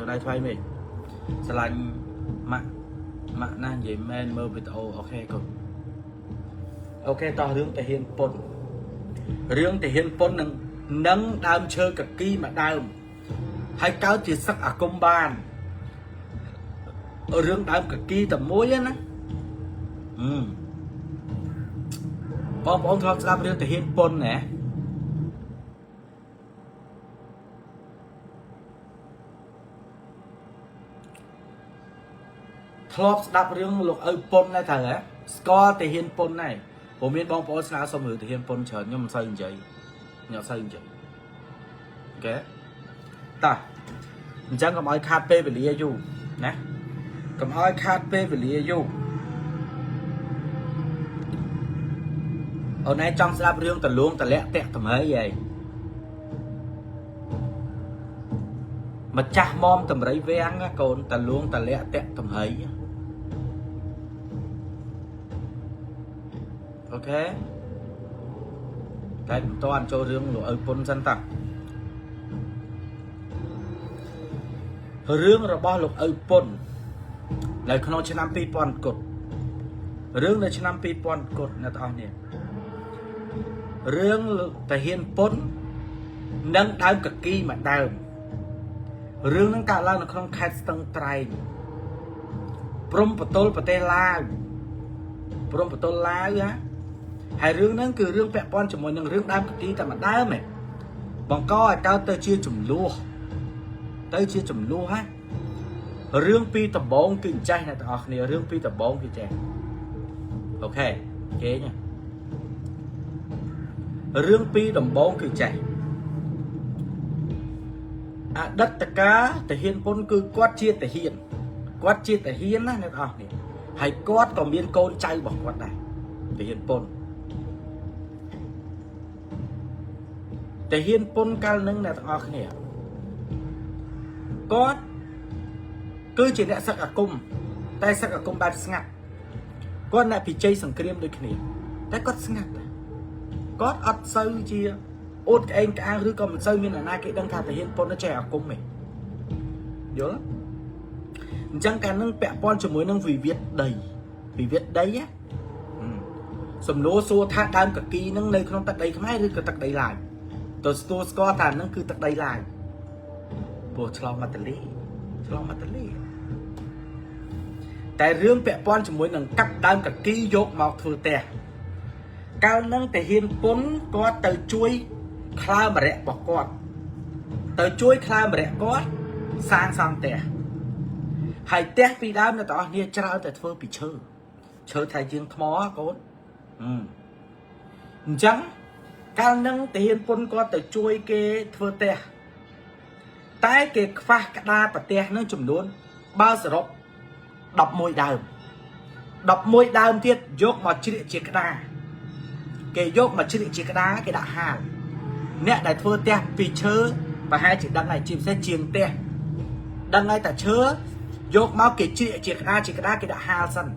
tôi đây thoai mình sẽ lành mặn nè vậy men mơ video ok còn ok to riêng thể hiện pôn nâng đam chơi cực kỳ mà đam hay cáo chỉ sắc ở công ban ở riêng đam cực kỳ tầm mối á bóng thọ ra riêng thể hiện pôn nè thọ đáp riêng lục ở pôn này thở á score thể hiện pôn này bộ miền bóng bóng sao xong rồi thể hiện pôn chờ nhưng mà sao như vậy nhỏ sao như vậy ok ta chẳng có ai khát pe về lý du nè cầm ai khát pe về lý du ở đây trong slab riêng tần luôn tần lẽ tẹt tầm ấy vậy mà cha mom tầm đấy ven á còn tần luôn tần lẽ tẹt tầm ấy ok cái toàn cho riêng ở pôn dân tộc riêng là bao lục ở pôn lại không cho năm pi pon cột riêng là cho năm pi pon cột là tao nè riêng thể hiện pôn nâng đau cực kỳ mà đau riêng nâng cả là nó không khai tăng trai prom patol la á hai riêng nâng cứ riêng vẹn pon chỉ một nâng riêng đau cực kỳ tại mà đau mày bằng co cao tơ chia chùm lúa ha riêng pi tập bóng kinh chay này tao này riêng pi tập bóng kinh chay ok kế nha riêng pi tập bóng kinh chay đất tất cả thể hiện con cứ quát chia thể hiện á này tao này hay quát còn miên côn chay bỏ quát này thể hiện pôn thể hiện pôn cao nâng này tao này có cứ chỉ để sắc ở cung tay sắc ở cung ba ngặt con lại bị chơi sừng cream đôi khi tay có ngặt có ắt sâu chia ốt cái anh cả hư còn sâu như là na cái đăng thà thể hiện pon nó trẻ ở cung mình nhớ chẳng cả nâng bẹ pon cho mới nâng vì viết đấy á sầm lúa xua thang đam cực kỳ nâng này không tắc đầy không ai được tắc đầy lại tôi score thà nâng cứ tắc đầy lại bộ cho mặt lý tại riêng vẹn pon chỉ muốn nâng cắt đam cả ký dốt mọc thừa tè cao nâng thể hiện bốn có từ chuối khai mà rẽ bỏ con từ chuối khai mà rẽ có sang tè hay tè vì đam là tao nia trao tại thưa bị chơi thay riêng thó con chẳng cao nâng thể hiện bốn có từ chuối kê thưa tè tay cái pha cả đa và tè nó chùm luôn bao giờ đó đọc môi đàm tiết dốt mà chỉ định chiếc đá cái dốt mà chỉ định chiếc đá cái đã hàng nè đại thưa tè vì chớ và hai chị đăng này chim sẽ chiêng tè đăng ngay tại chớ dốt máu cái chỉ định chiếc đá cái đã hà sân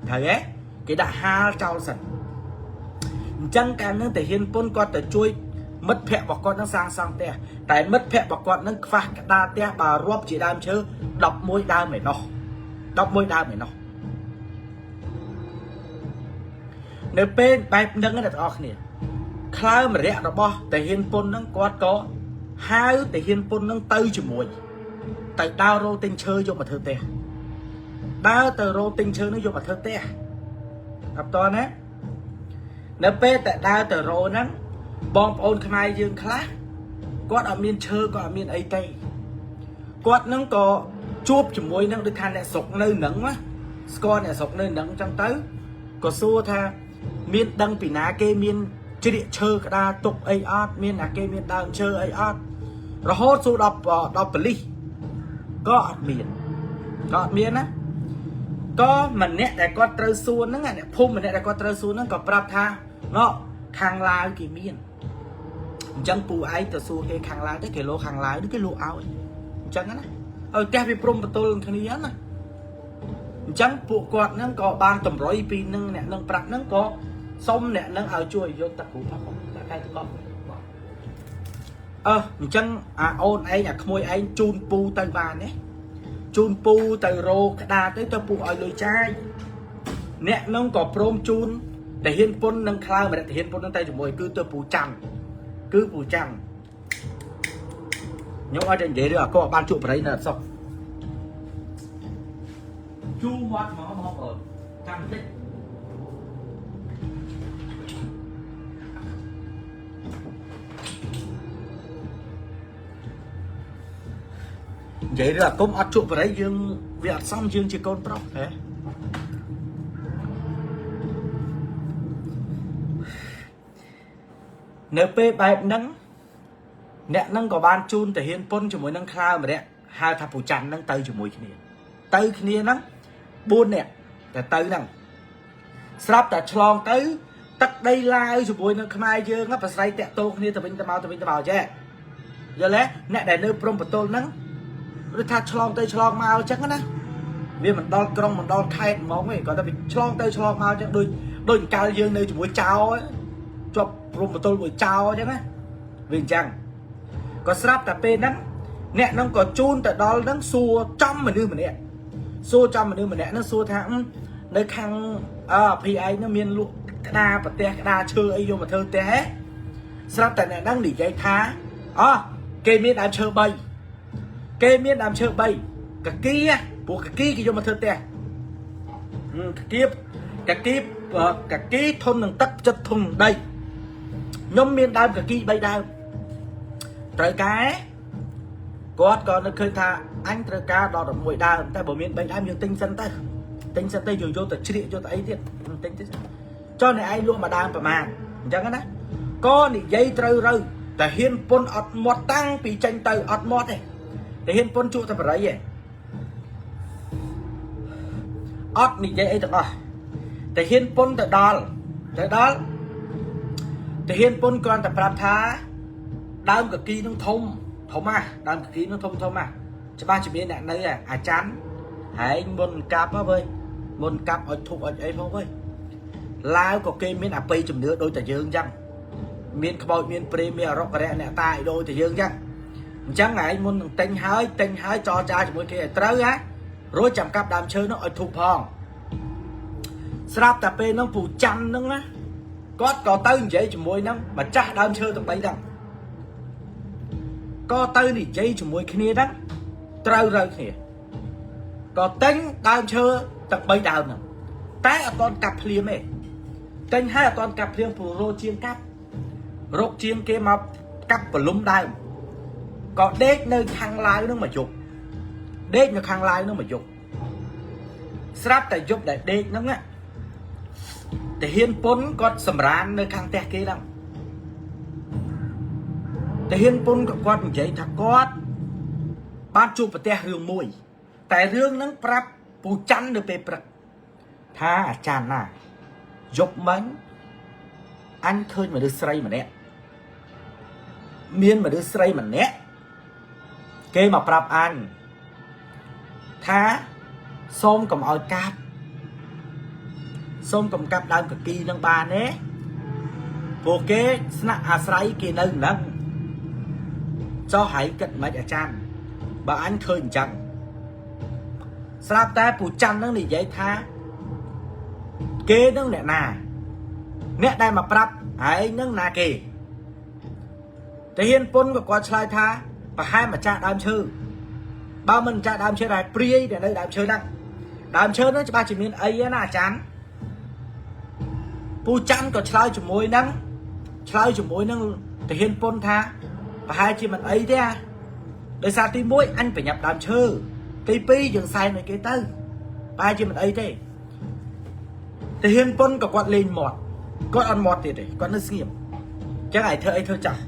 thấy ấy cái đã hà trao sân chẳng cả nó thể hiện pôn con tới chui mất phẹ bỏ con nó sang tè tại mất phẹ bỏ con nó pha cả đa tè bà róp chỉ đam chớ đọc môi đam mày nó nếu bên bài nâng nó được nè khai mà rẽ nó bo thể hiện pôn nó có hai thể hiện pôn nó tư chỉ mùi tại đau rô tinh chơi vô mà thơ tè đau từ rô tinh chơi nó vô mà thơ tè gặp to nè nếu bên tại đau từ rô nó bom ôn khai dương khá quát ở miền chơi có ở miền ấy tây quát nó có chụp chỉ môi nó được than lại sọc nơi nắng á score này sọc nơi nắng trong tới có xua tha miền đăng bị ná kê miền chơi địa chơi cả đa tục ai art miền ná kê miền đang chơi ai art rồi hốt số đọc ly có miền á có mình nè để có trơ xuân nó ngày phun mình nè để có trơ xuân nó có prap tha nó khang la cái miền chẳng phụ ai từ xuân cái khang la tới cái lô khang la đến cái lô áo chẳng á cái bị prom tôi thằngนี้นะchẳng phụ quạt nó có ban tầm roi pin nâng nè nâng bạc nó có xong nè nâng ao chui vô tập cụ pháp không cái con អញ្ចឹងអាអូនឯងអាក្មួយឯងជូនពូទៅបានទេជូនពូទៅរោក្តារទៅពូឲ្យលុយចាយអ្នកនឹងក៏ព្រមជូនតែហ៊ានពុននឹងខ្លើមរៈហ៊ានពុននឹងទៅជាមួយគឺទៅពូចាំគឺពូចាំខ្ញុំអត់តែនិយាយរឿងអាកោបានជួបបរិយនៅអត់សុខជូមាត់មកអូនចាំតិចនិយាយរឿងអាគុំអត់ជួបបរិយយើងវាអត់សមយើងជាកូនប្រុសហ៎នៅពេលបែបហ្នឹងអ្នកហ្នឹងក៏បានជូនតាហ៊ានពុនជាមួយនឹងខ្លើម្នាក់ហៅថាពូច័ន្ទហ្នឹងទៅជាមួយគ្នាទៅគ្នាហ្នឹង4នាក់តែទៅហ្នឹងស្រាប់តែឆ្លងទៅទឹកដីឡាវជាមួយនឹងខ្មែរយើងប្រស្រ័យតាក់ទងគ្នាទៅវិញទៅមកចេះយល់ទេអ្នកដែលនៅព្រំបន្ទល់ហ្នឹងឬថាឆ្លងទៅឆ្លងមកអញ្ចឹងណាវាមិនដល់ក្រុងមិនដល់ខេត្តហ្មងទេគាត់តែឆ្លងទៅឆ្លងមកអញ្ចឹងដូចកាលយើងនៅជាមួយចៅជាប់ព្រំបន្ទល់មួយចៅអញ្ចឹងណាវាអញ្ចឹងក៏ស្រាប់តែពេលហ្នឹងអ្នកហ្នឹងក៏ជូនទៅដល់ហ្នឹងសួរចំមនុស្សម្នាក់ហ្នឹងសួរថានៅខាងភីឯងហ្នឹងមានលក់ក្តារប្រទេសក្តារឈើអីយកមកធ្វើផ្ទះហ៎ស្រាប់តែអ្នកហ្នឹងនិយាយថាគេមានដើមឈើ3កគីពួកកគីគេយកមកធ្វើផ្ទះកគីធន់នឹងទឹកចិត្តធន់នឹងដីខ្ញុំមានដើមកគី3ដើមត្រូវការគាត់ក៏នឹកឃើញថាអញត្រូវការដល់11ដើមតែបើមាន3ដើមយើងទិញសិនទៅយើងយកទៅជ្រៀកយកទៅអីទៀតទិញទៅចុះអ្នកឯងលក់មួយដើមប្រហែលអញ្ចឹងណាក៏និយាយត្រូវតែហ៊ានពុនអត់មាត់តាំងពីចេញទៅអត់មាត់ទេតែហ៊ានពុនជក់តែបរិយទេអត់និយាយអីទាំងអស់តែហ៊ានពុនទៅដល់តែហ៊ានពុនគ្រាន់តែប្រាប់ថាដើមកគីនឹងធំដើមកគីនឹងធំច្បាស់ជាមានអ្នកនៅអាចារ្យហែងមុនកាប់វើយមុនកាប់ឲ្យធុបឲ្យអីផងវើយឡាវក៏គេមានអបិយជំនឿដូចតែយើងអញ្ចឹងមានក្បោចមានព្រេមានអរុករៈអ្នកតាឲ្យដូចតែយើងអញ្ចឹងហែងមុននឹងទិញហើយចរចាជាមួយគេឲ្យត្រូវហ่าរួចចាំកាប់ដើមឈើនោះឲ្យធុបផងស្រាប់តែពេលហ្នឹងពូច័ន្ទហ្នឹងណាគាត់ក៏ទៅនិយាយជាមួយនឹងម្ចាស់ដើមឈើទាំង3ហ្នឹងក៏ទៅនិយាយជាមួយគ្នាហ្នឹងត្រូវគ្នាក៏ទិញដើមឈើទាំង3ដើមហ្នឹងតែអត់ទាន់កាប់ភ្លាមទេទិញហើយអត់ទាន់កាប់ភ្លាមព្រោះរោជាងកាប់រកជាងគេមកកាប់បលុំដើមក៏ដេកនៅខាងឡាវហ្នឹងមកយប់ស្រាប់តែយប់ដែលដេកហ្នឹងណាតាហ៊ានពុនគាត់សម្រាននៅខាងផ្ទះគេហ្នឹងតាហ៊ានពុនក៏គាត់និយាយថាគាត់បានជួបប្រទះរឿងមួយតែរឿងហ្នឹងប្រាប់ពូច័ន្ទនៅពេលព្រឹកថាអាចារ្យណាយប់មិញអញឃើញមនុស្សស្រីម្នាក់មានមនុស្សស្រីម្នាក់គេមកប្រាប់អញថាសូមកុំឲ្យកាប់សូមកុំកាប់ដើមកគីនឹងបានទេពួកគេស្នាក់អាស្រ័យគេនៅហ្នឹងចុះហើយគិតមិនអាចារ្យបើអញឃើញអញ្ចឹងស្រាប់តែពូច័ន្ទនឹងនិយាយថាគេនឹងអ្នកណាអ្នកដែលមកប្រាប់ហើយនឹងណាគេតែហ៊ានពុនក៏គាត់ឆ្លើយថាប្រហែលម្ចាស់ដើមឈើបើមិនម្ចាស់ដើមឈើដែលព្រាយដែលនៅដើមឈើហ្នឹងច្បាស់ជាមានអីណាអាចារ្យពូច័ន្ទក៏ឆ្លើយជាមួយនឹងតាហ៊ានពុនថាប្រហែលជាមិនអីទេដោយសារទី1អញប្រញាប់ដើមឈើទី2យើងសែនឲ្យគេទៅប្រហែលជាមិនអីទេតាហ៊ានពុនក៏គាត់លេងមាត់គាត់អត់មាត់ទៀតទេគាត់នៅស្ងៀមអញ្ចឹងឲ្យធ្វើអីធ្វើចាស់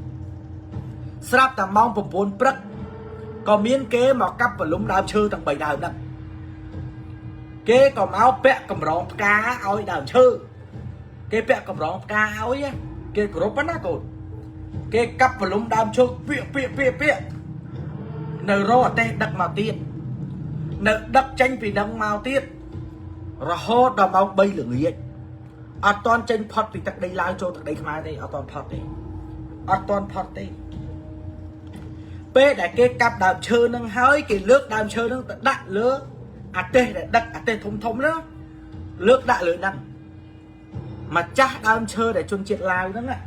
ស្រាប់តែម៉ោង9ព្រឹកក៏មានគេមកកាប់បលុំដើមឈើទាំង3ដើមហ្នឹងគេក៏មកពាក់កម្រងផ្កាឲ្យដើមឈើគេពាក់កម្រងផ្កាឲ្យគេគោរពណាកូនគេកាប់បលុំដើមឈើពាកនៅរកអទេសដឹកមកទៀតនៅដឹកចេញពីដឹងមកទៀតរហូតដល់ម៉ោង3ល្ងាចអត់តន់ចេញផុតពីទឹកដីឡាវចូលទឹកដីខ្មែរទេអត់តន់ផុតទេ ពេលដែលគេកាប់ដើមឈើនឹងហើយគេលើកដើមឈើនឹងទៅដាក់លើអាទេសដែលដឹកអាទេសធំធំហ្នឹងលើកដាក់លើហ្នឹងម្ចាស់ដើមឈើដែលជនជាតិឡាវហ្នឹងណា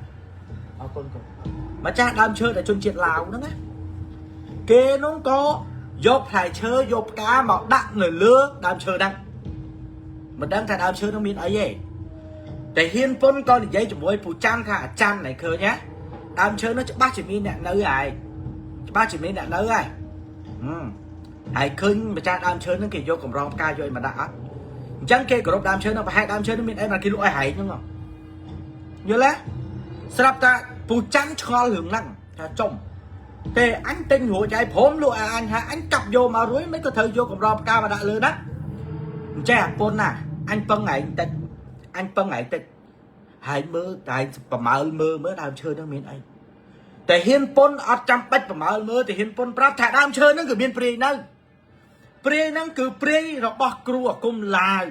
អរគុណកូនម្ចាស់ដើមឈើដែលជនជាតិឡាវហ្នឹងណាគេនោះក៏យកផ្លែឈើយកផ្កាមកដាក់នៅលើដើមឈើហ្នឹងមិនដឹងថាដើមឈើនោះមានអីទេតែហ៊ានពុនក៏និយាយជាមួយពូច័ន្ទថាអាចារ្យnàyឃើញណាដើមឈើនោះច្បាស់ជាមានអ្នកនៅហើយច្បាស់ជាមានអ្នកនៅហើយហើយឃើញម្ចាស់ដើមឈើហ្នឹងគេយកកម្រងផ្កាយកឲ្យមកដាក់អត់អញ្ចឹងគេគោរពដើមឈើនោះប្រហែលដើមឈើនោះមានអីមកគេលក់ឲ្យហែងហ្នឹងយល់ទេស្រាប់តែពូច័ន្ទឆ្ងល់រឿងហ្នឹងថាចុំតែអញទិញរួចហើយព្រមលក់ឲ្យអញហើយអញកាប់យកមករួចមិនក៏ត្រូវយកកម្រងផ្កាមកដាក់លើណាអញ្ចឹងអាពុនណាអញពឹងឯងតិចហើយមើលតែប្រមាលមើលដើមឈើហ្នឹងមានអីតែហ៊ានពុនអត់ចាំបាច់ប្រមាលមើលតែហ៊ានពុនប្រាប់ថាដើមឈើហ្នឹងគឺមានព្រាយនៅព្រាយហ្នឹងគឺព្រាយរបស់គ្រូអាគមឡាវ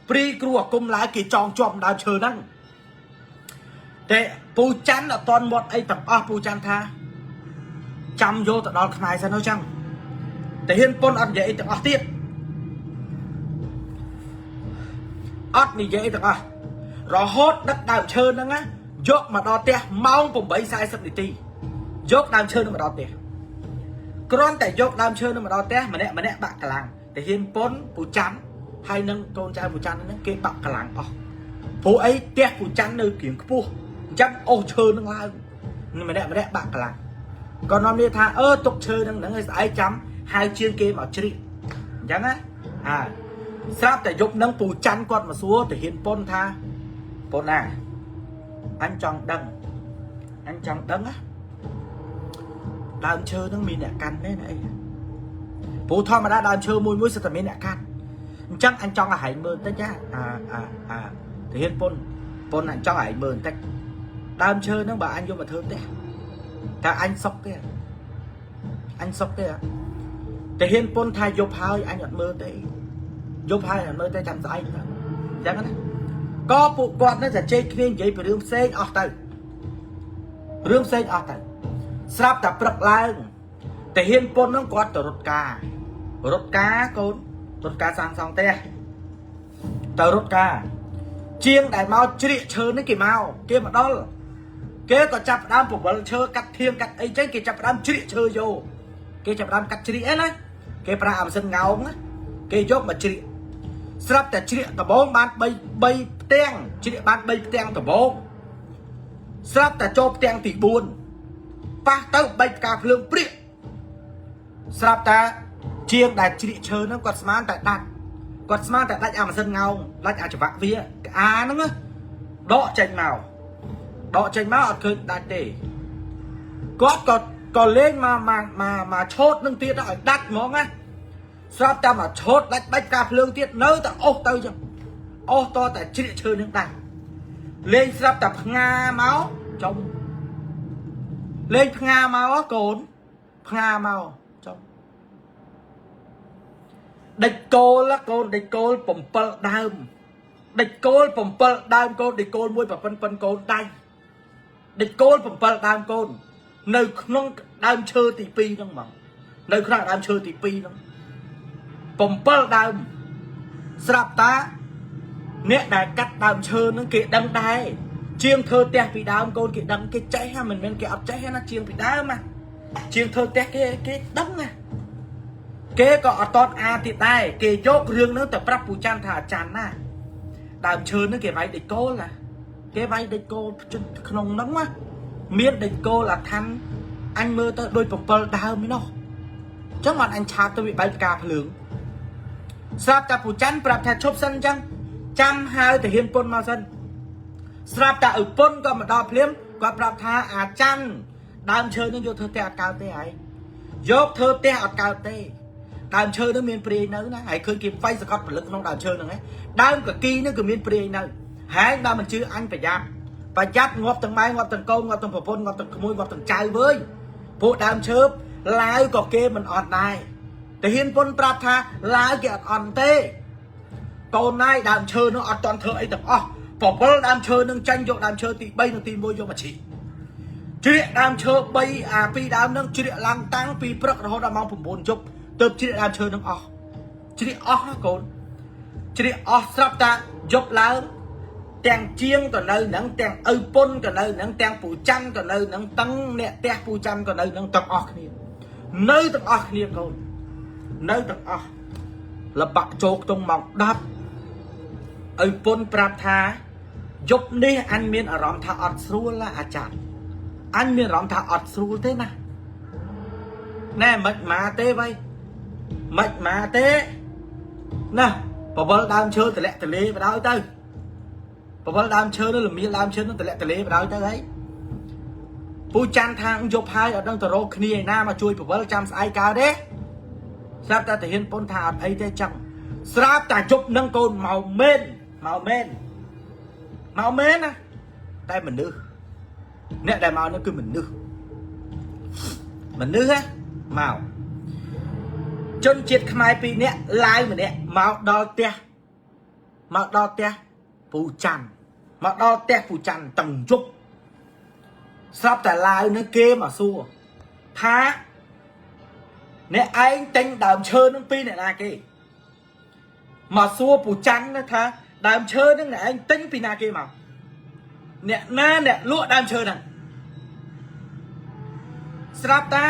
ព្រាយគ្រូអាគមឡាវគេចងជាប់ដើមឈើហ្នឹងតែពូច័ន្ទអត់តន់មាត់អីទាំងអស់ពូច័ន្ទថាចាំយកទៅដល់ខ្មែរសិនទៅចឹងតែហ៊ានពុនអត់និយាយអីទាំងអស់ទៀតអត់និយាយអីទាំងអស់រហូតដឹកដើមឈើហ្នឹងណាយកមកដល់ផ្ទះម៉ោង 8:40 នាទីយកដើមឈើនឹងមកដល់ផ្ទះគ្រាន់តែយកដើមឈើនឹងមកដល់ផ្ទះម្នាក់បាក់កលាំងតែហ៊ានពុនពូច័ន្ទហើយនឹងកូនចៅពូច័ន្ទហ្នឹងគេបាក់កលាំងអស់ព្រោះអីផ្ទះពូច័ន្ទនៅក្រៀមខ្ពស់អញ្ចឹងអូសឈើនឹងឡើងម្នាក់បាក់កលាំងក៏នាំគ្នាថាទុកឈើនឹងឲ្យស្អែកចាំហៅជាងគេមកជ្រៀកអញ្ចឹងណាស្រាប់តែយប់នឹងពូច័ន្ទគាត់មកសួរទៅហ៊ានពុនថាពុនណាអញចង់ដឹងណាដើមឈើនឹងមានអ្នកកាន់ទេណាអីព្រោះធម្មតាដើមឈើមួយសិតតែមានអ្នកកាន់អញ្ចឹងអញចង់ឲ្យហែងមើលបន្តិចណាទៅហ៊ានពុនអញចង់ឲ្យហែងមើលបន្តិចដើមឈើនឹងបើអញយកមកធ្វើផ្ទះតែអញសុកទេតែហ៊ានពុនថាយប់ហើយអញអត់មើលទេយប់ហើយអត់មើលទេចាំស្អែកទៅអញ្ចឹងណាក៏ពួកគាត់នឹងតែជែកគ្នានិយាយពីរឿងផ្សេងអស់ទៅស្រាប់តែព្រឹកឡើងតែហ៊ានពុននឹងគាត់ទៅរត់ការកូនរត់ការសាងសង់ផ្ទះទៅរត់ការជាងដែលមកជ្រៀកឈើនេះគេមកដល់គេក៏ចាប់ផ្ដើមពវល់ឈើកាត់ធៀងកាត់អីចឹងគេចាប់ផ្ដើមជ្រៀកឈើយកគេចាប់ផ្ដើមកាត់ជ្រៀកអីណាគេប្រើអាម៉ាស៊ីនងោងគេយកមកជ្រៀកស្រាប់តែជ្រៀកដបងបាន3ផ្ទាំងជ្រៀកបាន3ផ្ទាំងដបងស្រាប់តែចូលផ្ទាំងទី4ប៉ះទៅ3ផ្កាភ្លើងព្រាកស្រាប់តែជាងដែលជ្រៀកឈើហ្នឹងគាត់ស្មានតែដាច់អាម៉ាស៊ីនងោងដាច់អាចង្វាក់វាអាហ្នឹងដកចេញមកអត់ឃើញដាច់ទេគាត់ក៏លេងមកឆោតនឹងទៀតឲ្យដាច់ហ្មងណាស្រាប់តែមកឆោតដាច់បាច់ផ្កាភ្លើងទៀតនៅតែអស់ទៅចឹងអស់តតែជ្រៀកឈើនឹងដាច់លេងស្រាប់តែផ្ងាមកចុំលេងផ្ងាមកកូនផ្ងាមកចុំដេចគោលកូនដេចគោល7ដើមដេចគោល7ដើមកូនដេចគោលមួយប៉ុណ្កូនដៃដេចគោល7ដើមកូននៅក្នុងដើមឈើទី2ហ្នឹងហ្មងនៅក្នុងដើមឈើទី2ហ្នឹង7ដើមស្រាប់តាអ្នកដែលកាត់ដើមឈើហ្នឹងគេដឹងដែរជាងធ្វើផ្ទះពីដើមកូនគេដឹងគេចេះហ្នឹងមិនមែនគេអត់ចេះណាជាងពីដើមណាជាងធ្វើផ្ទះគេដឹងណាគេក៏អត់តតអាទៀតដែរគេយករឿងហ្នឹងទៅប្រាប់ពូច័ន្ទថាអាចារ្យណាដើមឈើហ្នឹងគេវាយដេចគោលណាគេវាយដេចគោលក្នុងហ្នឹងណាមានដេចគោលអាខាន់អញមើលទៅដូច7ដើមឯណោះអញ្ចឹងបានអញឆាបទៅវាបែកផ្កាភ្លើងស្រាប់តែពូច័ន្ទប្រាប់ថាឈប់សិនអញ្ចឹងចាំហៅទៅហ៊ានពុនមកសិនស្រាប់តែឪពុនក៏មកដល់ភ្លាមគាត់ប្រាប់ថាអាចារ្យដើមឈើនឹងយកធ្វើផ្ទះអត់កើតទេហើយយកធ្វើផ្ទះអត់កើតទេដើមឈើនឹងមានព្រាយនៅណាហើយឃើញគេវាយសកត់ផលិតក្នុងដើមឈើហ្នឹងឯងដើមកគីនឹងក៏មានព្រាយនៅហើយបើមិនជឿអញប្រយ័ត្នងាប់ទាំងម៉ែងាប់ទាំងកូនងាប់ទាំងប្រពន្ធងាប់ទាំងក្មួយងាប់ទាំងចៅវើយពួកដើមឈើឡាវក៏គេមិនអត់ដែរតែហ៊ានពុនប្រាប់ថាឡាវគេអត់អន់ទេកូនណាយដើមឈើនោះអត់តន់ធ្វើអីទាំងអស់ប្រវល់ដើមឈើនឹងចាញ់យកដើមឈើទី3និងទី1យកមកជី ជ្រៀកដើមឈើ3អា2ដើមនឹងជ្រៀកឡើងតាំងពីព្រឹករហូតដល់ម៉ោង9យប់ទើបជ្រៀកដើមឈើនឹងអស់ជ្រៀកអស់ណាកូនជ្រៀកអស់ស្រាប់តាយប់ឡើងទាំងជាងក៏នៅនឹងទាំងឪពុនក៏នៅនឹងទាំងពូច័ន្ទក៏នៅនឹងតឹងអ្នកផ្ទះពូច័ន្ទក៏នៅនឹងទាំងអស់គ្នានៅទាំងអស់គ្នាកូននៅទាំងអស់លបាក់ចូលខ្ទង់ម៉ោង10ឪពុនប្រាប់ថាយប់នេះអញមានអារម្មណ៍ថាអត់ស្រួលណាអាចារ្យអញមានអារម្មណ៍ថាអត់ស្រួលទេណាណែមិនមកទេវ៉ៃមិនមកទេណាបវលដើមឈើតម្លាក់ទលេបដ ாய் ទៅបវលដើមឈើនោះលមៀលដើមឈើនោះតម្លាក់ទលេបដ ாய் ទៅហើយពូច័ន្ទថាងយប់ហើយអត់ដឹងទៅរកគ្នាឯណាមកជួយបវលចាំស្អែកកើតទេស្រាប់តែតាហ៊ានពុនថាអត់អីទេចឹងស្រាប់តែយប់នឹងកូនមកមែនណាតែមនុស្សអ្នកដែលមកនោះគឺមនុស្សហ៎មកជនជាតិខ្មែរ2នាក់ឡាវម្នាក់មកដល់ផ្ទះពូច័ន្ទមកដល់ផ្ទះពូច័ន្ទតឹងយប់ស្រាប់តែឡាវនោះគេមកសួរថាអ្នកឯងទិញដើមឈើនឹងពីអ្នកណាគេមកសួរពូច័ន្ទថាដើមឈើនឹងអ្នកឯងទិញពីណាគេមកអ្នកណាអ្នកលក់ដើមឈើហ្នឹងស្រាប់តា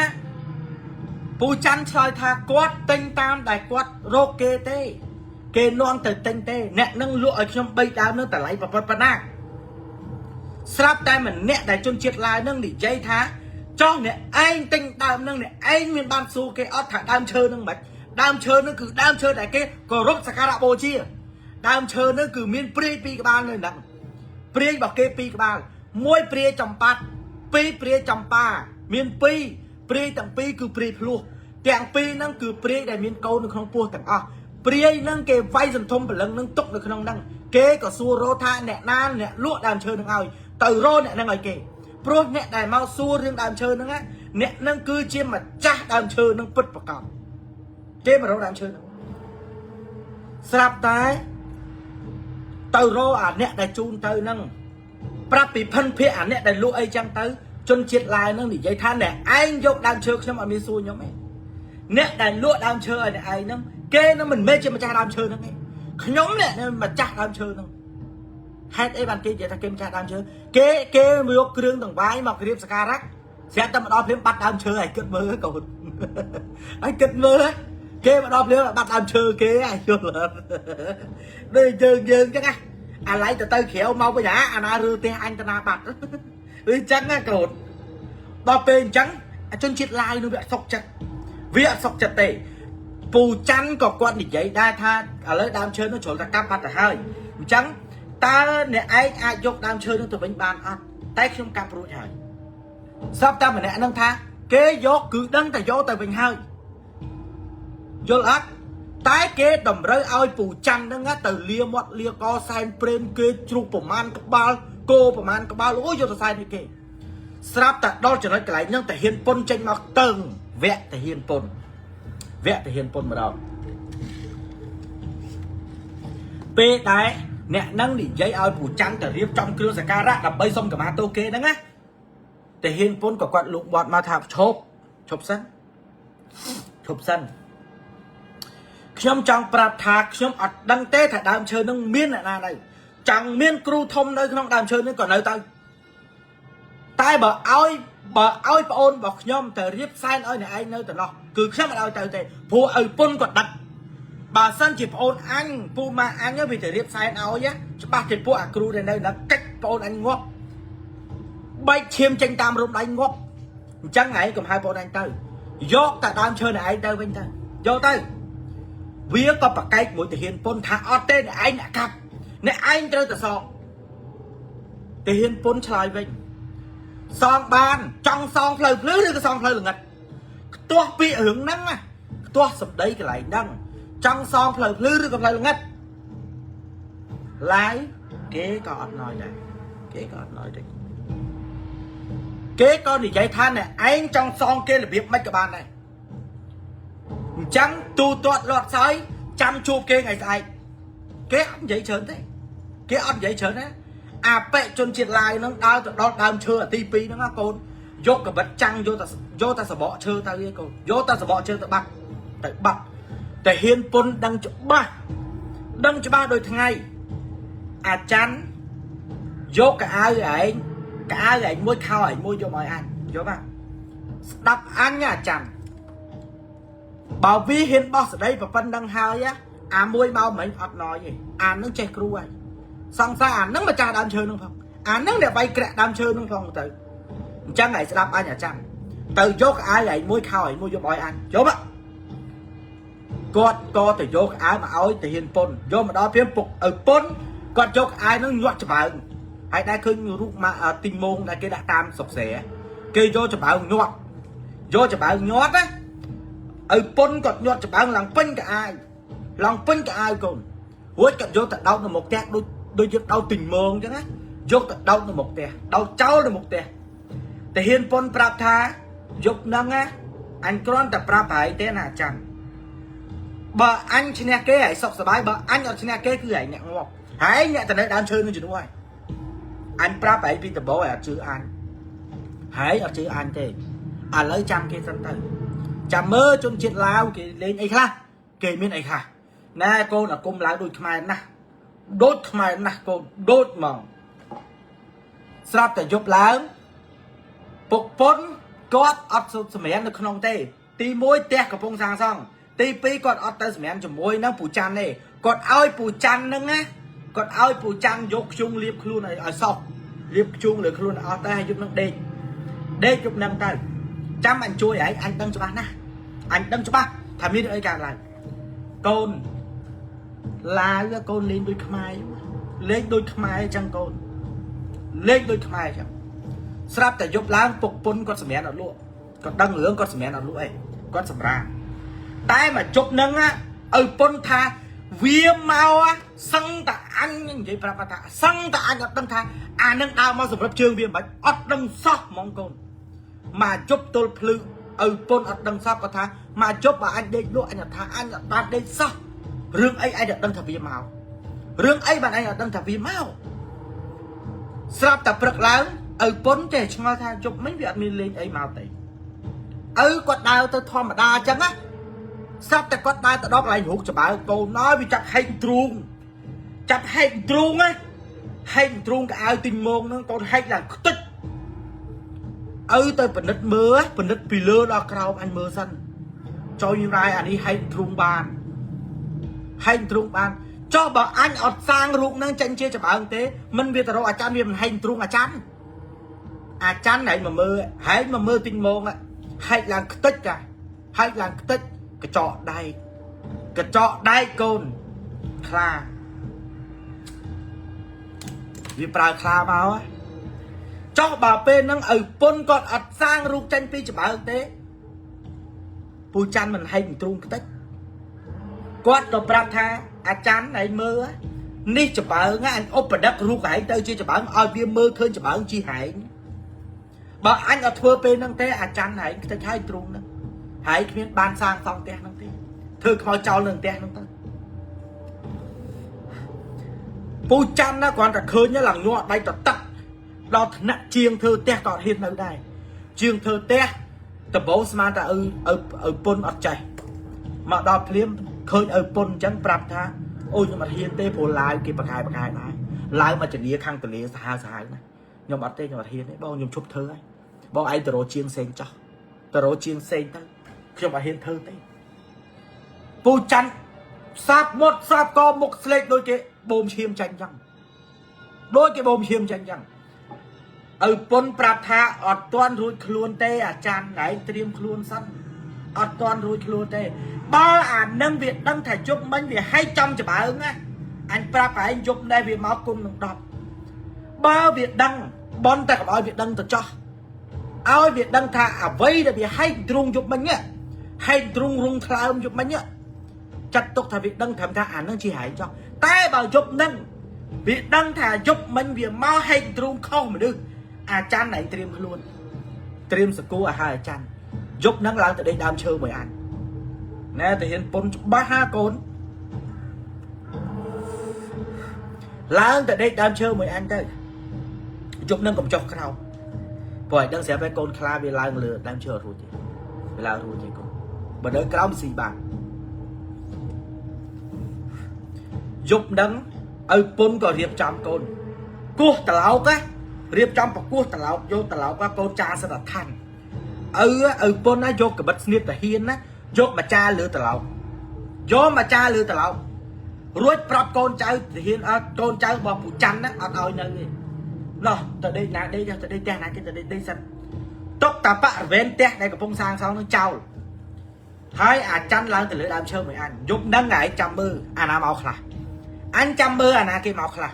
ពូច័ន្ទឆ្លើយថាគាត់ទិញតាមដែលគាត់រកគេទេគេនាំទៅទិញទេអ្នកនឹងលក់ឲ្យខ្ញុំ3ដើមនឹងតម្លៃប៉ុណ្ណាស្រាប់តែម្នាក់ដែលជនជាតិឡាវនឹងនិយាយថាចុះអ្នកឯងទិញដើមនឹងអ្នកឯងមានបានសួរគេអត់ថាដើមឈើនឹងមិនដើមឈើនឹងគឺដើមឈើដែលគេគោរពសក្ការៈបូជាដើមឈើនឹងគឺមានព្រាយ2ក្បាលនៅហ្នឹងព្រាយរបស់គេ2ក្បាលមួយព្រាយចំប៉ាត់2ព្រាយចំប៉ាមាន2ព្រាយទាំង2គឺព្រាយភ្លោះទាំង2ហ្នឹងគឺព្រាយដែលមានកូននៅក្នុងពោះទាំងអស់ព្រាយហ្នឹងគេវាយសន្ធុំព្រលឹងហ្នឹងទុកនៅក្នុងហ្នឹងគេក៏សួររកថាអ្នកណាអ្នកលក់ដើមឈើហ្នឹងឲ្យទៅរកអ្នកហ្នឹងឲ្យគេព្រោះអ្នកដែលមកសួររឿងដើមឈើហ្នឹងអ្នកហ្នឹងគឺជាម្ចាស់ដើមឈើហ្នឹងពិតប្រាកដគេមករកដើមឈើហ្នឹងស្រាប់តែទៅរកអាអ្នកដែលជូនទៅហ្នឹងប្រាប់ពីភិនភាកអាអ្នកដែលលក់អីចឹងទៅជនជាតិឡាវហ្នឹងនិយាយថាអ្នកឯងយកដើមឈើខ្ញុំអត់មានសួរខ្ញុំទេអ្នកដែលលក់ដើមឈើឲ្យអ្នកឯងហ្នឹងគេនឹងមិនមែនជាម្ចាស់ដើមឈើហ្នឹងទេខ្ញុំអ្នកម្ចាស់ដើមឈើហ្នឹងហេតុអីបានគេនិយាយថាគេម្ចាស់ដើមឈើគេយកគ្រឿងដង្វាយមកក្រៀបសក្ការៈស្រាប់តែមកដល់ព្រាមបាត់ដើមឈើឲ្យគិតមើលកូនឲ្យគិតមើលគេមកដល់ព្រាមបាត់ដើមឈើគេឲ្យយល់ដូចយើងចឹងណាអាឡៃទៅក្រៅមកវិញអាណារើផ្ទះអញតាណាបាត់អញ្ចឹងណាកូនដល់ពេលអញ្ចឹងជនជាតិឡាវនោះវាអត់សុខចិត្តទេពូច័ន្ទក៏គាត់និយាយដែរថាឥឡូវដើមឈើនោះជ្រុលតែកាប់បាត់ទៅហើយអញ្ចឹងតើអ្នកឯងអាចយកដើមឈើនោះទៅវិញបានអត់តែខ្ញុំកាប់រួចហើយស្រាប់តែម្នាក់ហ្នឹងថាគេយកគឺដឹងតែយកទៅវិញហើយយល់អត់តែគេតម្រូវឲ្យពូច័ន្ទហ្នឹងទៅលាមាត់លាកសែនព្រេនគេជ្រុះប្រមាណក្បាលគោប្រមាណក្បាលអូយកទៅសែននេះគេស្រាប់តែដល់ចំណុចកន្លែងហ្នឹងតាហ៊ានពុនចេញមកតឹងវគ្គតាហ៊ានពុនម្ដងពេលដែរអ្នកហ្នឹងនិយាយឲ្យពូច័ន្ទទៅរៀបចំគ្រឿងសក្ការៈដើម្បីសុំកម្មាទោសគេហ្នឹងណាតាហ៊ានពុនក៏គាត់លូកបាត់មកថាឈប់សិនខ្ញុំចង់ប្រាប់ថាខ្ញុំអត់ដឹងទេថាដើមឈើនឹងមានអ្នកណានៅចង់មានគ្រូធំនៅក្នុងដើមឈើនេះក៏នៅទៅតែបើឲ្យប្អូនរបស់ខ្ញុំទៅរៀបសែនឲ្យអ្នកឯងនៅទៅនោះគឺខ្ញុំមិនឲ្យទៅទេព្រោះឪពុនគាត់ដឹកបើសិនជាប្អូនអញពូម៉ាអញវាទៅរៀបសែនឲ្យច្បាស់ជាពួកអាគ្រូដែលនៅដឹកកិច្ចប្អូនអញងាប់បែកឈាមចេញតាមរំដៃងាប់អញ្ចឹងឯងកុំហៅប្អូនអញទៅយកតែដើមឈើអ្នកឯងទៅវិញទៅយកទៅវាក៏ប្រកែកមួយទាហានពុនថាអត់ទេអ្នកឯងអ្នកកាប់អ្នកឯងត្រូវតែសងទាហានពុនឆ្លើយវិញសងបានចង់សងផ្លូវភ្លឺឬក៏សងផ្លូវល្ងិតខ្ទាស់ពីរឿងហ្នឹងណាខ្ទាស់សម្ដីកន្លែងហ្នឹងចង់សងផ្លូវភ្លឺឬក៏ផ្លូវល្ងិតឡាយគេក៏អត់ណយដែរគេក៏និយាយថាអ្នកឯងចង់សងគេរបៀបម៉េចក៏បានដែរអញ្ចឹងទូទាត់លាត់សើយចាំជួបគេថ្ងៃស្អែកគេអត់និយាយច្រើនទេអាបេជនជាតិឡាវហ្នឹងដើរទៅដល់ដើមឈើអាទី2ហ្នឹងកូន យកកបិតចាំងយកតែសបកឈើទៅឯងកូនយកតែសបកឈើទៅបាត់តែហ៊ានពុនដឹងច្បាស់ដូចថ្ងៃអាចារ្យយកកៅអៅឯងមួយខោឯងមួយយកឲ្យអញយកបាទស្ដាប់អញអាចារ្យបើវាហ៊ានបោះស្ដីប្រពន្ធដឹងហើយអាមួយមកមិនអត់ណយទេអានឹងចេះគ្រូហើយសង្សារអានឹងម្ចាស់ដើមឈើនឹងផងអានឹងអ្នកបៃក្រាក់ដើមឈើនឹងផងទៅអញ្ចឹងឯងស្ដាប់អញអាចារ្យទៅយកកៅអៅឯងមួយខោឯងមួយយកឲ្យអញយកបាទគាត់ក៏ទៅយកអាវមកឲ្យទៅហ៊ានពុនយកមកដល់ព្រាមពុកឲ្យពុនគាត់យកអាវនឹងញាត់ច្បើងហើយដែរឃើញរូបមកទីងងដែលគេដាក់តាមសុកស្រែគេយកច្បើងញាត់ណាឲ្យពុនគាត់ញាត់ច្បើងឡើងពេញកអាវកូនរួចគាត់យកទៅដោតនៅមុខផ្ទះដូចយកដោតទីងងអញ្ចឹងណាយកទៅដោតនៅមុខផ្ទះដោតចោលនៅមុខផ្ទះតែហ៊ានពុនប្រាប់ថាយកនឹងណាអញគ្រាន់តែប្រាប់ហើយទេណាចាំបើអញឈ្នះគេហើយសុខសប្បាយបើអញអត់ឈ្នះគេគឺឯងអ្នកងាប់ហើយអ្នកទៅនៅដើមឈើនឹងជំនួសហើយអញប្រាប់ឯងពីដំបូងឲ្យអត់ជឿអញហើយអត់ជឿអញទេឥឡូវចាំគេសិនទៅចាំមើលជនជាតិឡាវគេលេងអីខ្លះគេមានអីខ្លះណែកូនអាគុំឡើងដូចខ្មែរណាស់កូនដូចហ្មងស្រាប់តែយប់ឡើងពុកពុនគាត់អត់សម្រាននៅក្នុងទេទី1ផ្ទះកំពុងសាងសង់ទី2គាត់អត់ទៅសម្រានជាមួយនឹងពូច័ន្ទទេគាត់ឲ្យពូច័ន្ទហ្នឹងណាគាត់ឲ្យពូច័ន្ទយកខ្ជុងលាបខ្លួនឲ្យសោះលាបខ្ជុងលើខ្លួនអស់តែឲ្យយប់នឹងដេកយប់នឹងទៅចាំអញជួយឯងអញដឹងច្បាស់ណាស់អញដឹងច្បាស់ថាមានអីកើតឡើងកូនឡាវកូនលេងដូចខ្មែរអញ្ចឹងកូនលេងដូចខ្មែរអញ្ចឹងស្រាប់តែយប់ឡើងពុកពុនគាត់សម្រានអត់លក់គាត់ដឹងរឿងគាត់សម្រានអត់លក់អីគាត់សម្រានតែមកជប់នឹងឲ្យពុនថាវាមកសឹងតែអញនិយាយប្រាប់ថាសឹងតែអញអត់ដឹងថាអានឹងដើរមកសម្រាប់ជើងវាមិនអត់ដឹងសោះហ្មងកូនមកជប់ទល់ភ្លឺឲ្យពុនអត់ដឹងសោះគាត់ថាមកជប់បើអញដេកលក់អញថាអញអត់បានដេកសោះរឿងអីអញអត់ដឹងថាវាមករឿងអីបានអញអត់ដឹងថាវាមកស្រាប់តែព្រឹកឡើងឲ្យពុនចេះឆ្ងល់ថាជប់មិញវាអត់មានលេងអីមកទេគាត់ដើរទៅធម្មតាអញ្ចឹងណាស្រាប់តែគាត់ដើរទៅដល់កន្លែងរូបច្បើកូនណយវាចាប់ហែកទ្រូងណាហែកទ្រូងកៅអៅទីងងហ្នឹងកូនហែកឡើងខ្ទេចទៅពិនិត្យមើលពិនិត្យពីលើដល់ក្រោមអញមើលសិនចូលយីរ៉ាយអានេះហែកទ្រូងបានចុះបើអញអត់សាងរូបហ្នឹងចេញជាច្បើងទេមិនវាទៅរកអាចារ្យវាមិនហែកទ្រូងអាចារ្យហែកមកមើលទីងងហែកឡើងខ្ទេចកញ្ចក់ដែកកូនខ្លាវាប្រើខ្លាមកចុះបើពេលហ្នឹងឲ្យពុនគាត់អត់សាងរូបចេញពីច្បើងទេពូច័ន្ទមិនហែកទ្រូងខ្ទេចគាត់ក៏ប្រាប់ថាអាចារ្យឲ្យមើលនេះច្បើងអញឧបដិករូបហែងទៅជាច្បើងឲ្យវាមើលឃើញច្បើងជីហែងបើអញអត់ធ្វើពេលហ្នឹងទេអាចារ្យហែងខ្ទេចហើយទ្រូងហ្នឹងហើយគ្មានបានសាងសង់ផ្ទះហ្នឹងទេធ្វើខ្មោចចោលនៅផ្ទះហ្នឹងទៅពូច័ន្ទណាគ្រាន់តែឃើញឡើងញ័រដៃតទឹកដល់ថ្នាក់ជាងធ្វើផ្ទះក៏ហ៊ាននៅដែរជាងធ្វើផ្ទះដំបូងស្មានតែឲ្យពុនអត់ចេះមកដល់ភ្លាមឃើញឲ្យពុនអញ្ចឹងប្រាប់ថាអូខ្ញុំអត់ហ៊ានទេព្រោះឡាវគេបកកាយដែរឡាវមកជំនាខាងទលេសាហាវណាខ្ញុំអត់ទេខ្ញុំអត់ហ៊ានទេបងខ្ញុំឈប់ធ្វើហើយបងឯងទៅរកជាងផ្សេងចោះទៅរកជាងផ្សេងទៅខ្ញុំអត់ហ៊ានធ្វើទេពូច័ន្ទសាប់មុតសាប់កមុខស្លេកដូចគេបូមឈាមចាញ់ចឹងឲ្យពុនប្រាប់ថាអត់ទាន់រួចខ្លួនទេអាចារ្យឯងត្រៀមខ្លួនសិនអត់ទាន់រួចខ្លួនទេបើអានឹងវាដឹងថាជប់មិញវាហែកចំច្បើងណាអញប្រាប់ឯងជប់ដែរវាមកគុំនឹង10បើវាដឹងបនតែកុំឲ្យវាដឹងទៅចោះឲ្យវាដឹងថាអ្វីដែលវាហែកទ្រូងជប់មិញហែកទ្រូងរុងថ្លើមជប់មិញចាត់ទុកថាវាដឹងត្រឹមថាអានឹងជាហែកចោះតែបើជប់នឹងវាដឹងថាជប់មិញវាមកហែកទ្រូងខុសមនុស្សអាចារ្យឯងត្រៀមខ្លួនត្រៀមសកូឲ្យអាចារ្យយប់នឹងឡើងទៅដេកដើមឈើមួយអញណែតាហ៊ានពុនច្បាស់ហាកូនឡើងទៅដេកដើមឈើមួយអញទៅយប់នឹងកុំចុះក្រោម bởi đang sẽ phải con kha về lang lừa đang chờ rồi chứ về lao rồi chứ con bởi đỡ cáo gì bạn dục đắng ở pôn có riệp trăm con cua tà lão á riệp trăm và cua tà lão vô tà lão qua con cha sẽ là thành ở pôn á vô cái bật snip là hiên á vô mà cha lừa tà lão vô mà cha lừa tà lão rồi prop con cháu thì hiên con cháu bỏ phụ chăn á ở đâu nơi rồi từ đây là đây từ đây té này cái từ đây sân tóc tà bạ ven té đây có phong sang sau nó trao hai chănឡើងទៅលើដើមឈើមួយយប់ហ្នឹងឯងចាំមើលអាណាមកខ្លះអញចាំមើលអាណាគេមកខ្លះ